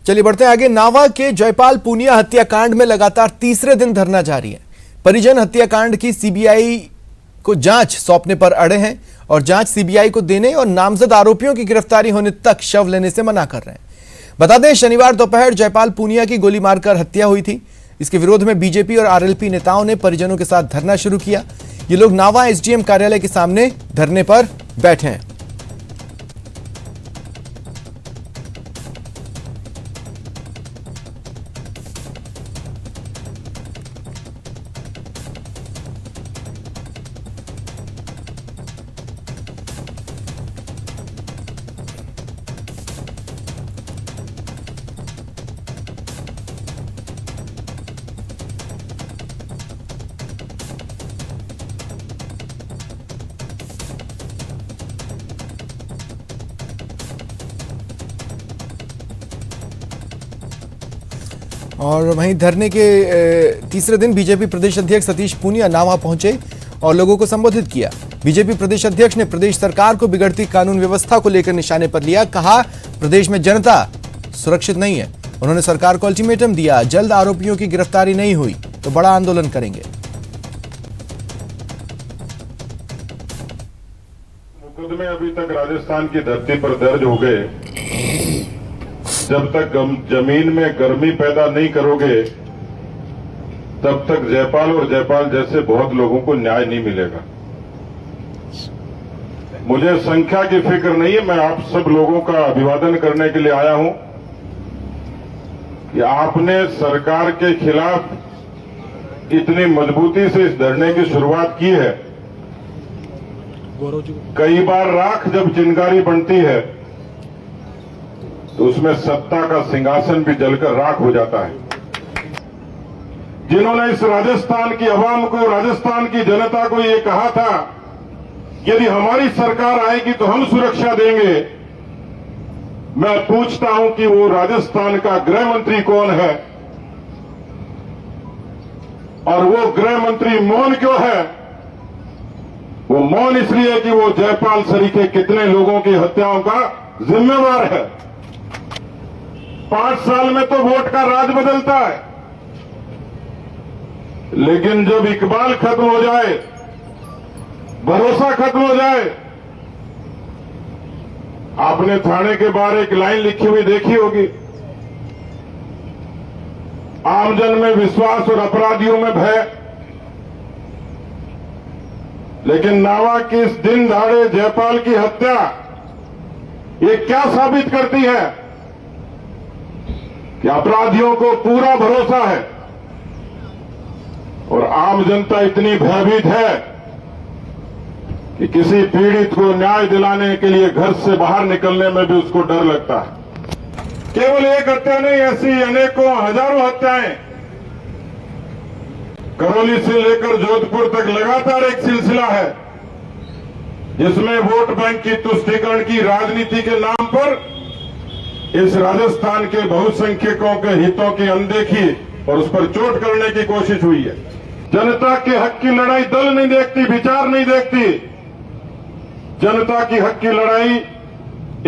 चलिए बढ़ते हैं आगे। नावा के जयपाल पूनिया हत्याकांड में लगातार तीसरे दिन धरना जारी है। परिजन हत्याकांड की सीबीआई को जांच सौंपने पर अड़े हैं और जांच सीबीआई को देने और नामजद आरोपियों की गिरफ्तारी होने तक शव लेने से मना कर रहे हैं। बता दें, शनिवार दोपहर जयपाल पूनिया की गोली मारकर हत्या हुई थी। इसके विरोध में बीजेपी और आरएलपी नेताओं ने परिजनों के साथ धरना शुरू किया। ये लोग नावा एसडीएम कार्यालय के सामने धरने पर बैठे हैं। और वहीं धरने के तीसरे दिन बीजेपी प्रदेश अध्यक्ष सतीश पूनिया नावा पहुंचे और लोगों को संबोधित किया। बीजेपी प्रदेश अध्यक्ष ने प्रदेश सरकार को बिगड़ती कानून व्यवस्था को लेकर निशाने पर लिया। कहा, प्रदेश में जनता सुरक्षित नहीं है। उन्होंने सरकार को अल्टीमेटम दिया, जल्द आरोपियों की गिरफ्तारी नहीं हुई तो बड़ा आंदोलन करेंगे। मुकदमे अभी तक राजस्थान की धरती पर दर्ज हो गए। जब तक जमीन में गर्मी पैदा नहीं करोगे तब तक जयपाल और जयपाल जैसे बहुत लोगों को न्याय नहीं मिलेगा। मुझे संख्या की फिक्र नहीं है, मैं आप सब लोगों का अभिवादन करने के लिए आया हूं कि आपने सरकार के खिलाफ इतनी मजबूती से इस धरने की शुरुआत की है। कई बार राख जब चिंगारी बनती है तो उसमें सत्ता का सिंहासन भी जलकर राख हो जाता है। जिन्होंने इस राजस्थान की आवाम को, राजस्थान की जनता को ये कहा था यदि हमारी सरकार आएगी तो हम सुरक्षा देंगे, मैं पूछता हूं कि वो राजस्थान का गृह मंत्री कौन है और वो गृह मंत्री मौन क्यों है? वो मौन इसलिए कि वो जयपाल सरीखे कितने लोगों की हत्याओं का जिम्मेवार है। 5 साल में तो वोट का राज बदलता है, लेकिन जब इकबाल खत्म हो जाए, भरोसा खत्म हो जाए। आपने थाने के बाहर एक लाइन लिखी हुई देखी होगी, आमजन में विश्वास और अपराधियों में भय। लेकिन नावा की इस दिन दहाड़े जयपाल की हत्या ये क्या साबित करती है कि अपराधियों को पूरा भरोसा है और आम जनता इतनी भयभीत है कि किसी पीड़ित को न्याय दिलाने के लिए घर से बाहर निकलने में भी उसको डर लगता है। केवल एक हत्या नहीं, ऐसी अनेकों हजारों हत्याएं करौली से लेकर जोधपुर तक लगातार एक सिलसिला है जिसमें वोट बैंक की तुष्टीकरण की राजनीति के नाम पर इस राजस्थान के बहुसंख्यकों के हितों की अनदेखी और उस पर चोट करने की कोशिश हुई है। जनता के हक की लड़ाई दल नहीं देखती, विचार नहीं देखती। जनता की हक की लड़ाई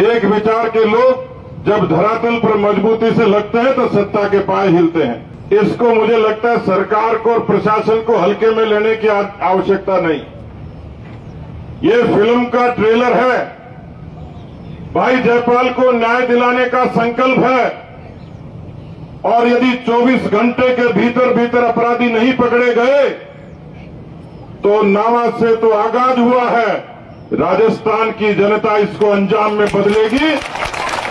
एक विचार के लोग जब धरातल पर मजबूती से लगते हैं तो सत्ता के पाए हिलते हैं। इसको मुझे लगता है सरकार को और प्रशासन को हल्के में लेने की आवश्यकता नहीं। ये फिल्म का ट्रेलर है। भाई जयपाल को न्याय दिलाने का संकल्प है और यदि 24 घंटे के भीतर भीतर अपराधी नहीं पकड़े गए तो नावा से तो आगाज हुआ है। राजस्थान की जनता इसको अंजाम में बदलेगी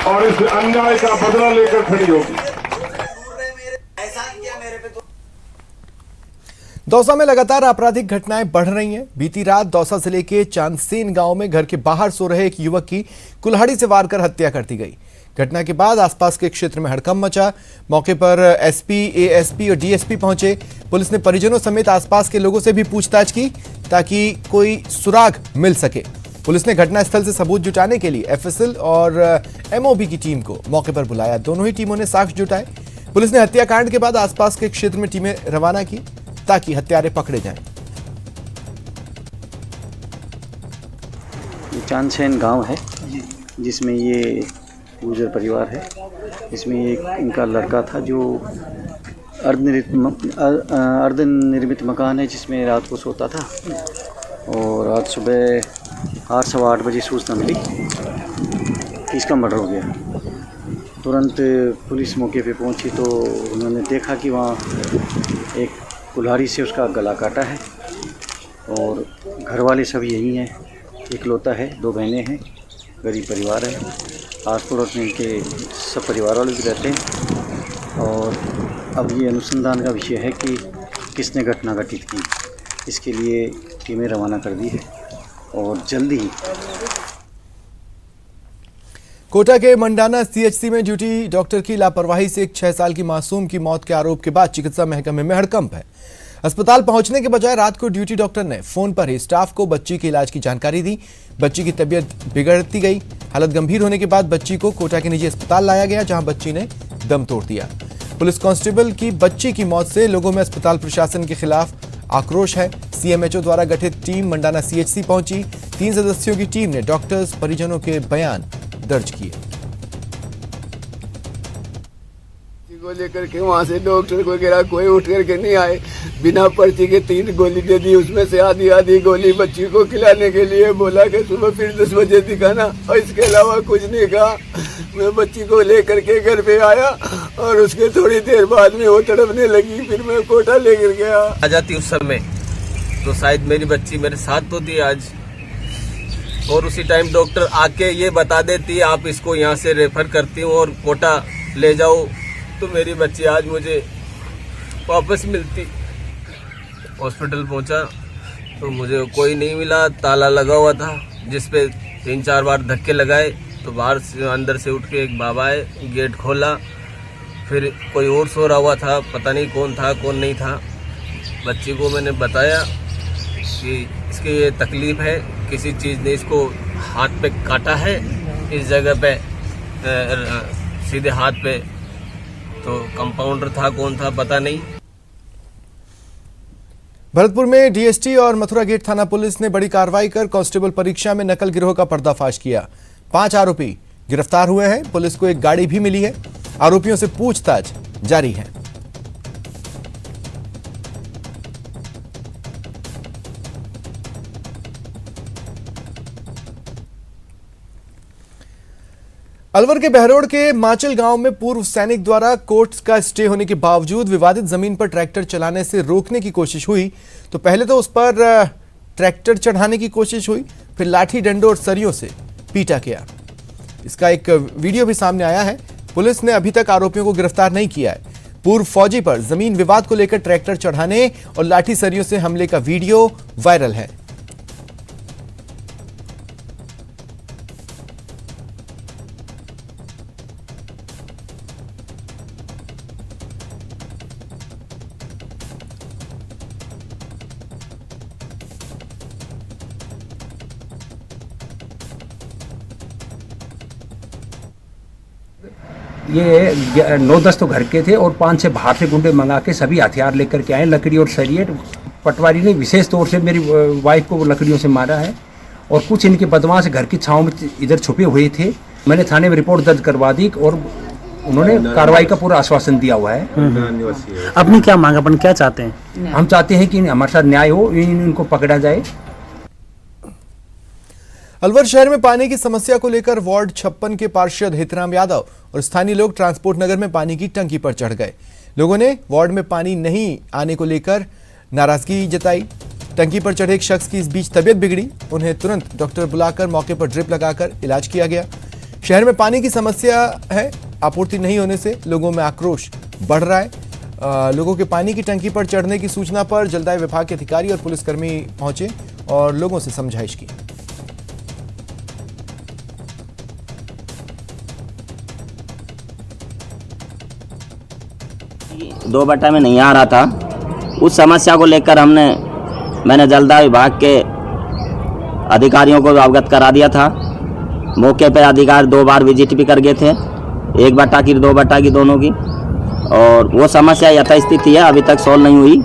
और इस अन्याय का बदला लेकर खड़ी होगी। दौसा में लगातार आपराधिक घटनाएं बढ़ रही हैं। बीती रात दौसा जिले के चांदसेन गांव में घर के बाहर सो रहे एक युवक की कुल्हाड़ी से वार कर हत्या कर दी गई। घटना के बाद आसपास के क्षेत्र में हड़कंप मचा। मौके पर एसपी, एएसपी और डीएसपी पहुंचे। पुलिस ने परिजनों समेत आसपास के लोगों से भी पूछताछ की ताकि कोई सुराग मिल सके। पुलिस ने घटनास्थल से सबूत जुटाने के लिए एफएसएल और एमओबी की टीम को मौके पर बुलाया। दोनों ही टीमों ने साक्ष्य जुटाए। पुलिस ने हत्याकांड के बाद आसपास के क्षेत्र में टीमें रवाना की ताकि हत्यारे पकड़े जाएं। चांदसेन गांव है जिसमें ये गुर्जर परिवार है। इसमें एक इनका लड़का था जो अर्धनिर्मित मकान है जिसमें रात को सोता था, और आज सुबह 8-8:15 बजे सूचना मिली कि इसका मर्डर हो गया। तुरंत पुलिस मौके पे पहुंची तो उन्होंने देखा कि वहाँ एक कुल्हाड़ी से उसका गला काटा है, और घर वाले सब यही हैं, इकलौता है, 2 बहनें हैं, गरीब परिवार है। आस पड़ोस में इनके सब परिवार वाले भी रहते हैं, और अब ये अनुसंधान का विषय है कि किसने घटना घटित की। इसके लिए टीमें रवाना कर दी है और जल्दी ही। कोटा के मंडाना सीएचसी में ड्यूटी डॉक्टर की लापरवाही से एक 6 साल की मासूम की मौत के आरोप के बाद चिकित्सा महकमे में हड़कंप है। अस्पताल पहुंचने के बजाय रात को ड्यूटी डॉक्टर ने फोन पर ही स्टाफ को बच्ची के इलाज की जानकारी दी। बच्ची की तबीयत बिगड़ती गई। हालत गंभीर होने के बाद बच्ची को कोटा के निजी अस्पताल लाया गया, जहां बच्ची ने दम तोड़ दिया। पुलिस कांस्टेबल की बच्ची की मौत से लोगों में अस्पताल प्रशासन के खिलाफ आक्रोश है। सीएमएचओ द्वारा गठित टीम मंडाना सीएचसी पहुंची। 3 सदस्यों की टीम ने डॉक्टर्स परिजनों के बयान दर्ज किए। को लेकर के वहाँ से डॉक्टर वगैरह कोई उठ करके नहीं आए। बिना पर्ची के 3 गोली दे दी, उसमें से आधी गोली बच्ची को खिलाने के लिए बोला कि सुबह फिर 10 बजे दिखाना, और इसके अलावा कुछ नहीं कहा। मैं बच्ची को लेकर के घर पे आया और उसके थोड़ी देर बाद में वो तड़पने लगी। फिर मैं कोटा लेकर गया। आ जाती उस समय तो शायद मेरी बच्ची मेरे साथ तो थी आज, और उसी टाइम डॉक्टर आके ये बता देती आप इसको यहाँ से रेफर करती हूँ और कोटा ले जाओ, तो मेरी बच्ची आज मुझे वापस मिलती। हॉस्पिटल पहुँचा तो मुझे कोई नहीं मिला, ताला लगा हुआ था जिस पे 3-4 बार धक्के लगाए, तो बाहर से अंदर से उठ के एक बाबा आए, गेट खोला, फिर कोई और सो रहा हुआ था, पता नहीं कौन था कौन नहीं था। बच्ची को मैंने बताया कि इसकी ये तकलीफ़ है, किसी चीज़ ने इसको हाथ पे काटा है, इस जगह पे सीधे हाथ पे, तो कंपाउंडर था कौन था पता नहीं। भरतपुर में डीएसटी और मथुरा गेट थाना पुलिस ने बड़ी कार्रवाई कर कांस्टेबल परीक्षा में नकल गिरोह का पर्दाफाश किया। 5 आरोपी गिरफ्तार हुए हैं। पुलिस को एक गाड़ी भी मिली है। आरोपियों से पूछताछ जारी है। अलवर के बहरोड के माचल गांव में पूर्व सैनिक द्वारा कोर्ट का स्टे होने के बावजूद विवादित जमीन पर ट्रैक्टर चलाने से रोकने की कोशिश हुई। तो पहले तो उस पर ट्रैक्टर चढ़ाने की कोशिश हुई, फिर लाठी डंडों और सरियों से पीटा गया। इसका एक वीडियो भी सामने आया है। पुलिस ने अभी तक आरोपियों को गिरफ्तार नहीं किया है। पूर्व फौजी पर जमीन विवाद को लेकर ट्रैक्टर चढ़ाने और लाठी सरियों से हमले का वीडियो वायरल है। ये 9-10 तो घर के थे और 5 से बाहर से गुंडे मंगा के सभी हथियार लेकर के आए, लकड़ी और सरिये। पटवारी ने विशेष तौर से मेरी वाइफ को लकड़ियों से मारा है, और कुछ इनके बदमाश घर की छांव में इधर छुपे हुए थे। मैंने थाने में रिपोर्ट दर्ज करवा दी और उन्होंने कार्रवाई का पूरा आश्वासन दिया हुआ है। अपनी क्या मांग, अपन क्या चाहते हैं? हम चाहते हैं कि हमारे साथ न्याय हो, इनको पकड़ा जाए। अलवर शहर में पानी की समस्या को लेकर वार्ड 56 के पार्षद हितराम यादव और स्थानीय लोग ट्रांसपोर्ट नगर में पानी की टंकी पर चढ़ गए। लोगों ने वार्ड में पानी नहीं आने को लेकर नाराजगी जताई। टंकी पर चढ़े एक शख्स की इस बीच तबीयत बिगड़ी। उन्हें तुरंत डॉक्टर बुलाकर मौके पर ड्रिप लगाकर इलाज किया गया। शहर में पानी की समस्या है, आपूर्ति नहीं होने से लोगों में आक्रोश बढ़ रहा है। लोगों के पानी की टंकी पर चढ़ने की सूचना पर जलदाय विभाग के अधिकारी और पुलिसकर्मी पहुंचे और लोगों से समझाइश की। 2 बटा में नहीं आ रहा था। उस समस्या को लेकर मैंने जलदाय विभाग के अधिकारियों को अवगत करा दिया था। मौके पर अधिकारी 2 बार विजिट भी कर गए थे, 1 बटा की 2 बटा की दोनों की, और वो समस्या यथास्थिति है, अभी तक सॉल्व नहीं हुई।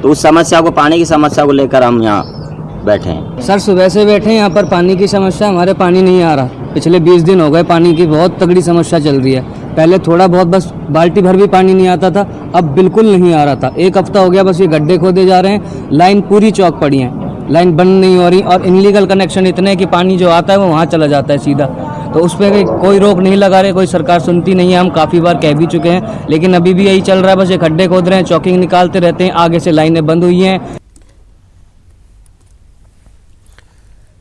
तो उस समस्या को, पानी की समस्या को लेकर हम यहाँ बैठे हैं। सर सुबह से बैठे हैं यहाँ पर, पानी की समस्या, हमारे पानी नहीं आ रहा। पिछले 20 दिन हो गए पानी की बहुत तगड़ी समस्या चल रही है। पहले थोड़ा बहुत बस बाल्टी भर भी पानी नहीं आता था, अब बिल्कुल नहीं आ रहा था। एक हफ्ता हो गया बस ये गड्ढे खोदे जा रहे हैं, लाइन पूरी चौक पड़ी है, लाइन बंद नहीं हो रही और इनलीगल कनेक्शन इतने हैं कि पानी जो आता है वो वहाँ चला जाता है सीधा। तो उस पर कोई रोक नहीं लगा रहे, कोई सरकार सुनती नहीं है। हम काफ़ी बार कह भी चुके हैं लेकिन अभी भी यही चल रहा है, बस ये खड्डे खोद रहे हैं, चौकिंग निकालते रहते हैं, आगे से लाइनें बंद हुई हैं।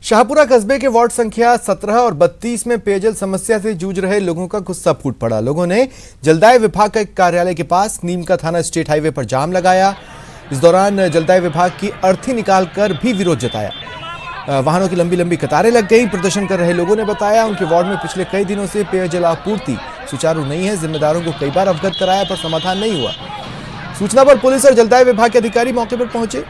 शाहपुरा कस्बे के वार्ड संख्या 17 और 32 में पेयजल समस्या से जूझ रहे लोगों का गुस्सा फूट पड़ा। लोगों ने जलदाय विभाग के कार्यालय के पास नीम का थाना स्टेट हाईवे पर जाम लगाया। इस दौरान जलदाय विभाग की अर्थी निकालकर भी विरोध जताया। वाहनों की लंबी लंबी कतारें लग गई। प्रदर्शन कर रहे लोगों ने बताया उनके वार्ड में पिछले कई दिनों से पेयजल आपूर्ति सुचारू नहीं है। जिम्मेदारों को कई बार अवगत कराया पर समाधान नहीं हुआ। सूचना पर पुलिस और जलदाय विभाग के अधिकारी मौके पर पहुंचे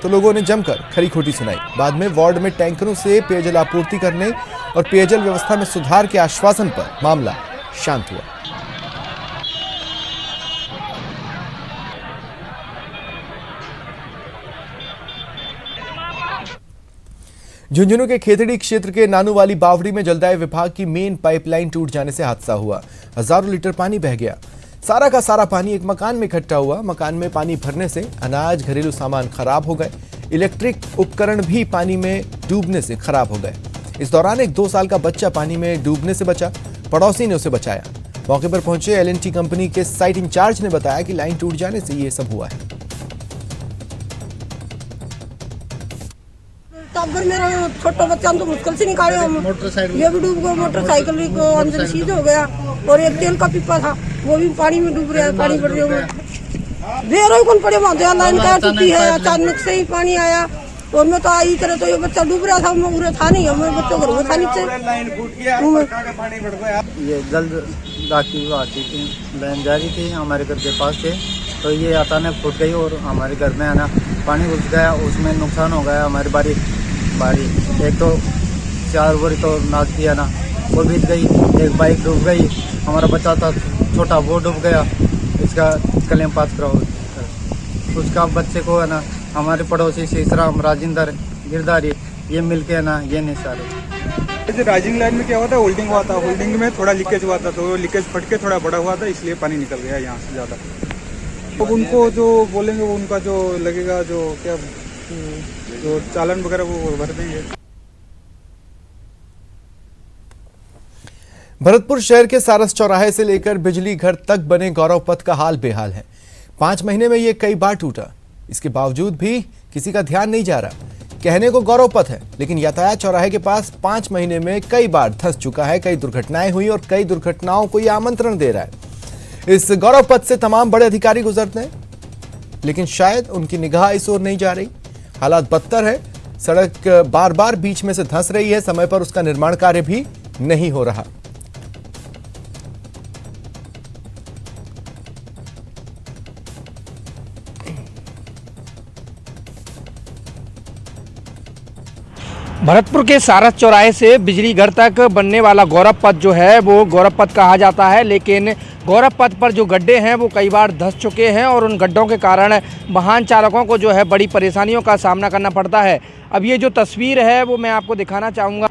तो लोगों ने जमकर खरी खोटी सुनाई। बाद में वार्ड में टैंकरों से पेयजल आपूर्ति करने और पेयजल व्यवस्था में सुधार के आश्वासन पर मामला शांत हुआ। झुंझुनू के खेतड़ी क्षेत्र के नानूवाली बावड़ी में जलदाय विभाग की मेन पाइपलाइन टूट जाने से हादसा हुआ। हजारों लीटर पानी बह गया। सारा का सारा पानी एक मकान में इकट्ठा हुआ। मकान में पानी भरने से अनाज, घरेलू सामान खराब हो गए। इलेक्ट्रिक उपकरण भी पानी में डूबने से खराब हो गए। इस दौरान एक 2 साल का बच्चा पानी में डूबने से बचा। पड़ोसी ने उसे बचाया। मौके पर पहुंचे L&T कंपनी के साइट इंचार्ज ने बताया कि लाइन टूट जाने से ये सब हुआ है। टाबर मेरा छोटा बच्चा हम तो मुश्किल से निकाले हम। ये भी डूब गया, मोटरसाइकिल को अंदर सीध हो गया और एक तेल का पीपा था वो भी पानी में डूब रहा है। पानी बढ़ रहा है, देर कौन पड़े वहां लाइन का टूटी है। अचानक से ही पानी आया और मैं तो आई तरह तो ये बच्चा डूब रहा था, मैं उरे था नहीं, हमारे बच्चों घर में था नीचे। ये जल्द राखी आती थी, लाइन जा रही थी हमारे घर के पास से, तो ये अचानक फूट गई और हमारे घर में है ना पानी घुस गया। उसमें नुकसान हो गया हमारी बारी एक तो 4 बोरी तो नाक थी है ना वो बीत गई। एक बाइक डूब गई, हमारा बच्चा था छोटा वो डूब गया। इसका क्लेम पास कराओ। उसका बच्चे को है ना हमारे पड़ोसी शीशराम, राजिंदर, गिरधारी ये मिलके है ना ये नहीं सारे। राइजिंग लाइन में क्या हुआ था, होल्डिंग हुआ था, होल्डिंग में थोड़ा लीकेज हुआ था तो लीकेज फट के थोड़ा बड़ा हुआ था, इसलिए पानी निकल गया यहाँ से ज़्यादा। तो उनको जो बोलेंगे वो उनका जो लगेगा जो क्या जो चालान वगैरह वो भर देंगे। भरतपुर शहर के सारस चौराहे से लेकर बिजली घर तक बने गौरव पथ का हाल बेहाल है। 5 महीने में ये कई बार टूटा। इसके बावजूद भी किसी का ध्यान नहीं जा रहा। कहने को गौरव पथ है लेकिन यातायात चौराहे के पास 5 महीने में कई बार धंस चुका है। कई दुर्घटनाएं हुई और कई दुर्घटनाओं को यह आमंत्रण दे रहा है। इस गौरव पथ से तमाम बड़े अधिकारी गुजरते हैं लेकिन शायद उनकी निगाह इस ओर नहीं जा रही। हालात बदतर है। सड़क बार बार बीच में से धंस रही है। समय पर उसका निर्माण कार्य भी नहीं हो रहा। भरतपुर के सारस चौराहे से बिजली घर तक बनने वाला गौरव पथ जो है वो गौरव पथ कहा जाता है, लेकिन गौरव पथ पर जो गड्ढे हैं वो कई बार धंस चुके हैं और उन गड्ढों के कारण वाहन चालकों को जो है बड़ी परेशानियों का सामना करना पड़ता है। अब ये जो तस्वीर है वो मैं आपको दिखाना चाहूँगा।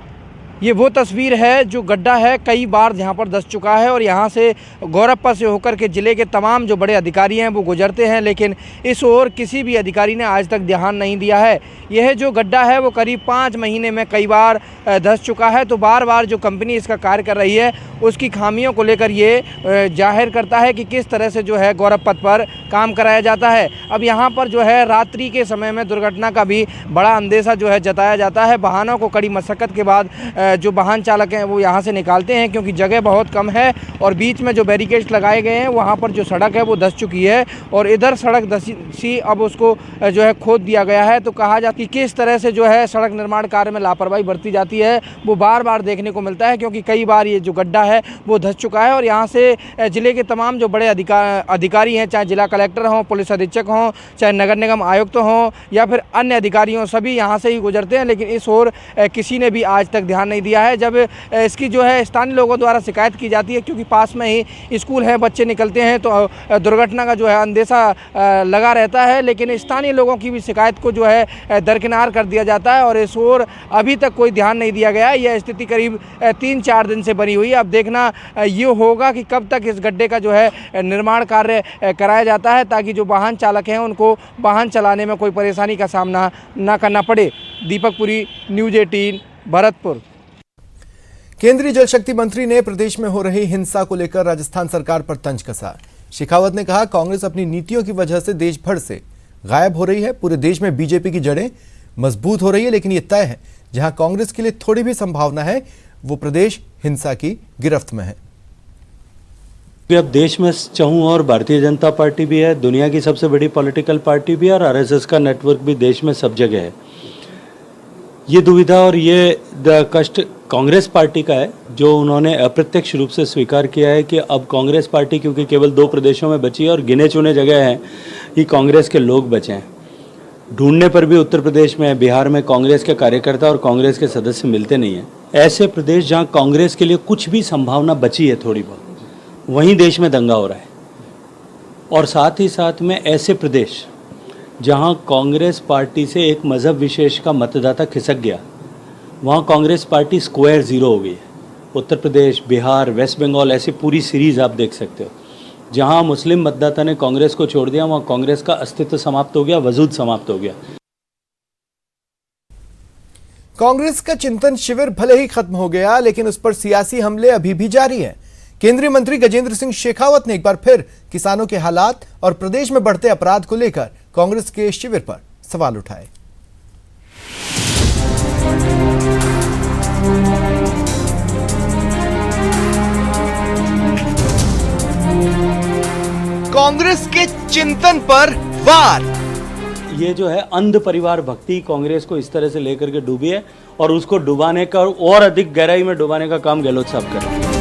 ये वो तस्वीर है जो गड्ढा है कई बार यहाँ पर धंस चुका है और यहाँ से गौरव पथ से होकर के ज़िले के तमाम जो बड़े अधिकारी हैं वो गुजरते हैं, लेकिन इस ओर किसी भी अधिकारी ने आज तक ध्यान नहीं दिया है। यह जो गड्ढा है वो करीब 5 महीने में कई बार धंस चुका है। तो बार बार जो कंपनी इसका कार्य कर रही है उसकी खामियों को लेकर ये जाहिर करता है कि किस तरह से जो है गौरव पथ पर काम कराया जाता है। अब यहाँ पर जो है रात्रि के समय में दुर्घटना का भी बड़ा अंदेशा जो है जताया जाता है। वाहनों को कड़ी मशक्क़त के बाद जो वाहन चालक हैं वो यहाँ से निकालते हैं क्योंकि जगह बहुत कम है और बीच में जो बैरिकेड्स लगाए गए हैं वहाँ पर जो सड़क है वो धंस चुकी है और इधर सड़क धंसी अब उसको जो है खोद दिया गया है। तो कहा जाता है कि किस तरह से जो है सड़क निर्माण कार्य में लापरवाही बरती जाती है वो बार बार देखने को मिलता है, क्योंकि कई बार ये जो गड्ढा है वो धंस चुका है और यहाँ से ज़िले के तमाम जो बड़े अधिकारी हैं, चाहे जिला कलेक्टर हों, पुलिस अधीक्षक हों, चाहे नगर निगम आयुक्त हों या फिर अन्य अधिकारी हों, सभी यहाँ से ही गुजरते हैं, लेकिन इस ओर किसी ने भी आज तक ध्यान नहीं दिया है। जब इसकी जो है स्थानीय लोगों द्वारा शिकायत की जाती है, क्योंकि पास में ही स्कूल है, बच्चे निकलते हैं, तो दुर्घटना का जो है अंदेशा लगा रहता है, लेकिन स्थानीय लोगों की भी शिकायत को जो है दरकिनार कर दिया जाता है और इस ओर अभी तक कोई ध्यान नहीं दिया गया है। यह स्थिति करीब 3-4 दिन से बनी हुई है। अब देखना ये होगा कि कब तक इस गड्ढे का जो है निर्माण कार्य कराया जाता है, ताकि जो वाहन चालक हैं उनको वाहन चलाने में कोई परेशानी का सामना ना करना पड़े। दीपक पुरी, न्यूज़ 18, भरतपुर। केंद्रीय जल शक्ति मंत्री ने प्रदेश में हो रही हिंसा को लेकर राजस्थान सरकार पर तंज कसा। शेखावत ने कहा, कांग्रेस अपनी नीतियों की वजह से देश भर से गायब हो रही है। पूरे देश में बीजेपी की जड़ें मजबूत हो रही है, लेकिन यह तय है जहां कांग्रेस के लिए थोड़ी भी संभावना है, वो प्रदेश हिंसा की गिरफ्त में है। अब देश में चाहूँ और भारतीय जनता पार्टी भी है, दुनिया की सबसे बड़ी पॉलिटिकल पार्टी भी है, और आरएसएस का नेटवर्क भी देश में सब जगह है। ये दुविधा और ये कष्ट कांग्रेस पार्टी का है, जो उन्होंने अप्रत्यक्ष रूप से स्वीकार किया है कि अब कांग्रेस पार्टी क्योंकि केवल 2 प्रदेशों में बची है और गिने चुने जगह हैं कि कांग्रेस के लोग बचे हैं। ढूंढने पर भी उत्तर प्रदेश में, बिहार में कांग्रेस के कार्यकर्ता और कांग्रेस के सदस्य मिलते नहीं हैं। ऐसे प्रदेश जहाँ कांग्रेस के लिए कुछ भी संभावना बची है थोड़ी बहुत, वहीं देश में दंगा हो रहा है। और साथ ही साथ में ऐसे प्रदेश जहां कांग्रेस पार्टी से एक मज़हब विशेष का मतदाता खिसक गया, वहां कांग्रेस पार्टी स्क्वायर ज़ीरो हो गई है। उत्तर प्रदेश, बिहार, वेस्ट बंगाल, ऐसी पूरी सीरीज़ आप देख सकते हो। जहां मुस्लिम मतदाता ने कांग्रेस को छोड़ दिया, वहां कांग्रेस का अस्तित्व समाप्त हो गया, वजूद समाप्त हो गया। कांग्रेस का चिंतन शिविर भले ही खत्म हो गया, लेकिन उस पर सियासी हमले अभी भी जारी हैं। केंद्रीय मंत्री गजेंद्र सिंह शेखावत ने एक बार फिर किसानों के हालात और प्रदेश में बढ़ते अपराध को लेकर कांग्रेस के शिविर पर सवाल उठाए। कांग्रेस के चिंतन पर वार। ये जो है अंध परिवार भक्ति कांग्रेस को इस तरह से लेकर के डूबी है, और उसको डुबाने का और अधिक गहराई में डुबाने का काम गहलोत साहब कर रहे हैं।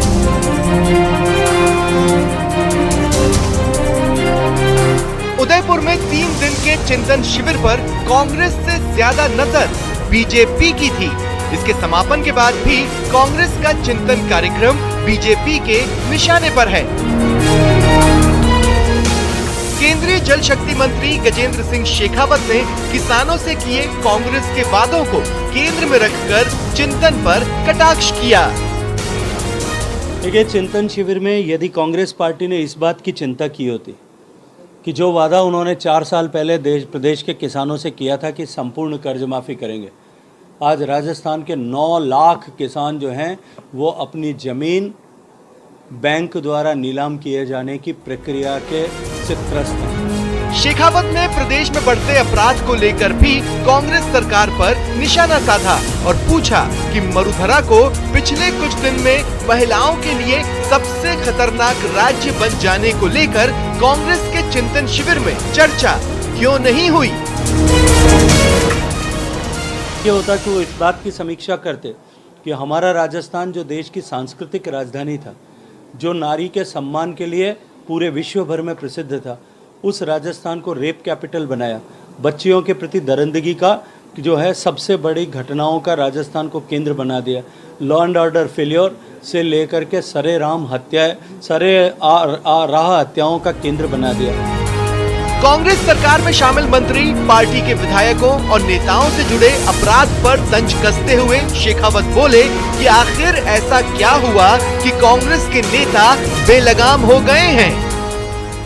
उदयपुर में 3 दिन के चिंतन शिविर पर कांग्रेस से ज्यादा नजर बीजेपी की थी। इसके समापन के बाद भी कांग्रेस का चिंतन कार्यक्रम बीजेपी के निशाने पर है। केंद्रीय जल शक्ति मंत्री गजेंद्र सिंह शेखावत ने किसानों से किए कांग्रेस के वादों को केंद्र में रखकर चिंतन पर कटाक्ष किया। देखिए, चिंतन शिविर में यदि कांग्रेस पार्टी ने इस बात की चिंता की होती कि जो वादा उन्होंने 4 साल पहले प्रदेश के किसानों से किया था कि संपूर्ण कर्ज माफ़ी करेंगे, आज राजस्थान के 9 लाख किसान जो हैं वो अपनी ज़मीन बैंक द्वारा नीलाम किए जाने की प्रक्रिया के से त्रस्त हैं। शेखावत ने प्रदेश में बढ़ते अपराध को लेकर भी कांग्रेस सरकार पर निशाना साधा और पूछा कि मरुधरा को पिछले कुछ दिन में महिलाओं के लिए सबसे खतरनाक राज्य बन जाने को लेकर कांग्रेस के चिंतन शिविर में चर्चा क्यों नहीं हुई। ये होता कि वो इस बात की समीक्षा करते कि हमारा राजस्थान जो देश की सांस्कृतिक राजधानी था, जो नारी के सम्मान के लिए पूरे विश्व भर में प्रसिद्ध था, उस राजस्थान को रेप कैपिटल बनाया। बच्चियों के प्रति दरिंदगी का जो है सबसे बड़ी घटनाओं का राजस्थान को केंद्र बना दिया। लॉ एंड ऑर्डर फेल्योर से लेकर के सरेआम हत्याएं, राह हत्याओं का केंद्र बना दिया। कांग्रेस सरकार में शामिल मंत्री पार्टी के विधायकों और नेताओं से जुड़े अपराध पर तंज कसते हुए शेखावत बोले कि आखिर ऐसा क्या हुआ कि कांग्रेस के नेता बेलगाम हो गए हैं।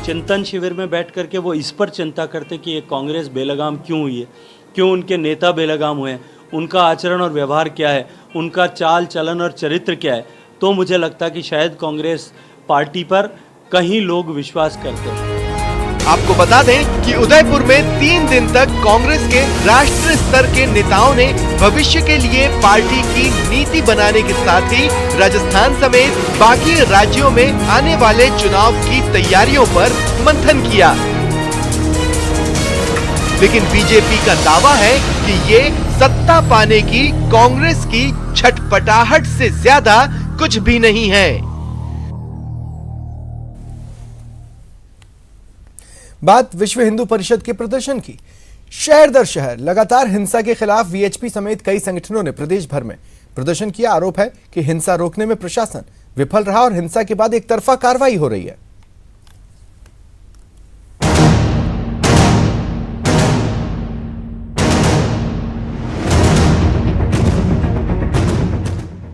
चिंतन शिविर में बैठ करके वो इस पर चिंता करते कि ये कांग्रेस बेलगाम क्यों हुई है, क्यों उनके नेता बेलगाम हुए हैं, उनका आचरण और व्यवहार क्या है, उनका चाल चलन और चरित्र क्या है, तो मुझे लगता कि शायद कांग्रेस पार्टी पर कहीं लोग विश्वास करते हैं। आपको बता दें कि उदयपुर में 3 दिन तक कांग्रेस के राष्ट्रीय स्तर के नेताओं ने भविष्य के लिए पार्टी की नीति बनाने के साथ ही राजस्थान समेत बाकी राज्यों में आने वाले चुनाव की तैयारियों पर मंथन किया। लेकिन बीजेपी का दावा है कि ये सत्ता पाने की कांग्रेस की छटपटाहट से ज्यादा कुछ भी नहीं है। बात विश्व हिंदू परिषद के प्रदर्शन की। शहर दर शहर लगातार हिंसा के खिलाफ वीएचपी समेत कई संगठनों ने प्रदेश भर में प्रदर्शन किया। आरोप है कि हिंसा रोकने में प्रशासन विफल रहा और हिंसा के बाद एक तरफा कार्रवाई हो रही है।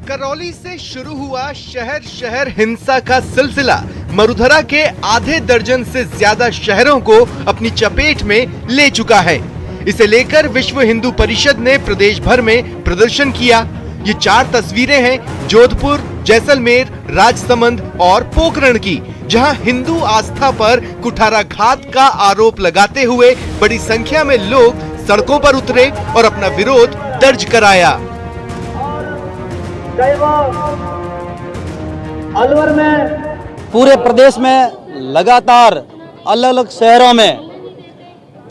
करौली से शुरू हुआ शहर शहर हिंसा का सिलसिला मरुधरा के आधे दर्जन से ज्यादा शहरों को अपनी चपेट में ले चुका है। इसे लेकर विश्व हिंदू परिषद ने प्रदेश भर में प्रदर्शन किया। ये 4 तस्वीरें हैं जोधपुर, जैसलमेर, राजसमंद और पोखरण की, जहां हिंदू आस्था पर कुठाराघात का आरोप लगाते हुए बड़ी संख्या में लोग सड़कों पर उतरे और अपना विरोध दर्ज कराया। अलवर में पूरे प्रदेश में लगातार अलग अलग शहरों में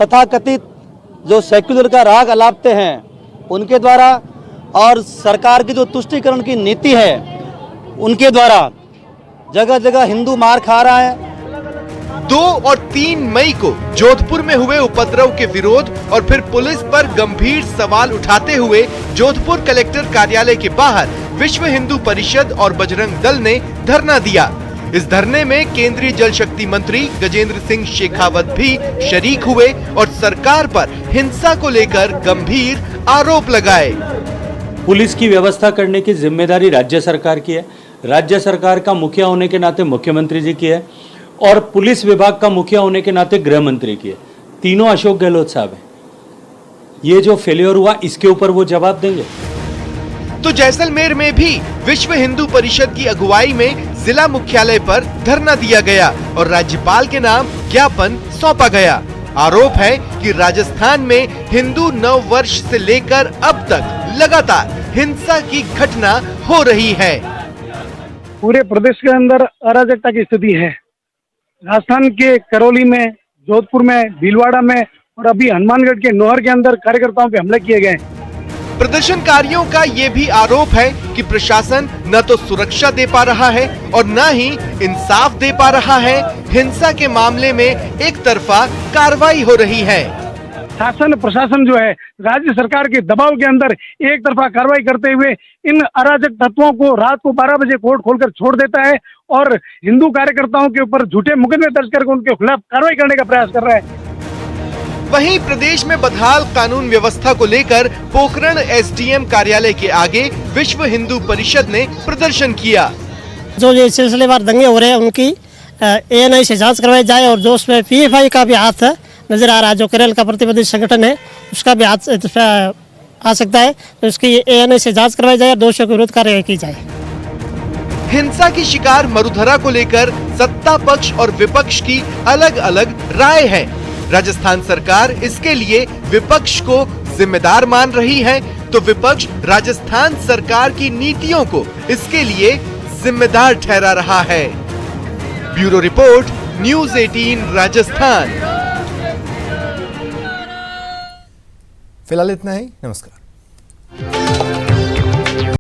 तथाकथित जो सेक्युलर का राग अलापते हैं उनके द्वारा और सरकार की जो तुष्टीकरण की नीति है उनके द्वारा जगह जगह हिंदू मार खा रहा है। 2 और 3 मई को जोधपुर में हुए उपद्रव के विरोध और फिर पुलिस पर गंभीर सवाल उठाते हुए जोधपुर कलेक्टर कार्यालय के बाहर विश्व हिंदू परिषद और बजरंग दल ने धरना दिया। इस धरने में केंद्रीय जल शक्ति मंत्री गजेंद्र सिंह शेखावत भी शरीक हुए और सरकार पर हिंसा को लेकर गंभीर आरोप लगाए। पुलिस की व्यवस्था करने की जिम्मेदारी राज्य सरकार की है। राज्य सरकार का मुखिया होने के नाते मुख्यमंत्री जी की है और पुलिस विभाग का मुखिया होने के नाते गृह मंत्री की है। तीनों अशोक गहलोत साहब हैं। ये जो फेलियर हुआ इसके ऊपर वो जवाब देंगे। तो जैसलमेर में भी विश्व हिंदू परिषद की अगुवाई में जिला मुख्यालय पर धरना दिया गया और राज्यपाल के नाम ज्ञापन सौंपा गया। आरोप है कि राजस्थान में हिंदू नव वर्ष से लेकर अब तक लगातार हिंसा की घटना हो रही है। पूरे प्रदेश के अंदर अराजकता की स्थिति है। राजस्थान के करौली में, जोधपुर में, भीलवाड़ा में और अभी हनुमानगढ़ के नोहर के अंदर कार्यकर्ताओं पे हमले किए गए। प्रदर्शनकारियों का ये भी आरोप है कि प्रशासन न तो सुरक्षा दे पा रहा है और न ही इंसाफ दे पा रहा है। हिंसा के मामले में एक तरफा कार्रवाई हो रही है। शासन प्रशासन जो है राज्य सरकार के दबाव के अंदर एक तरफा कार्रवाई करते हुए इन अराजक तत्वों को रात को 12 बजे कोर्ट खोलकर छोड़ देता है और हिंदू कार्यकर्ताओं के ऊपर झूठे मुकदमे दर्ज करके उनके खिलाफ कार्रवाई करने का प्रयास कर रहा है। वहीं प्रदेश में बदहाल कानून व्यवस्था को लेकर पोखरण एसडीएम कार्यालय के आगे विश्व हिंदू परिषद ने प्रदर्शन किया। जो ये सिलसिलेवार दंगे हो रहे हैं उनकी एएनआई से जांच करवाई जाए और जो उसमें पीएफआई का भी हाथ नजर आ रहा है, जो केरल का प्रतिबंधित संगठन है उसका भी हाथ आ सकता है, तो उसकी एएनआई से जांच करवाई जाए और दोषियों के विरुद्ध कार्रवाई की जाए। हिंसा की शिकार मरुधरा को लेकर सत्ता पक्ष और विपक्ष की अलग अलग राय है। राजस्थान सरकार इसके लिए विपक्ष को जिम्मेदार मान रही है, तो विपक्ष राजस्थान सरकार की नीतियों को इसके लिए जिम्मेदार ठहरा रहा है। Bureau report, news 18 Rajasthan. फिलहाल इतना ही। नमस्कार।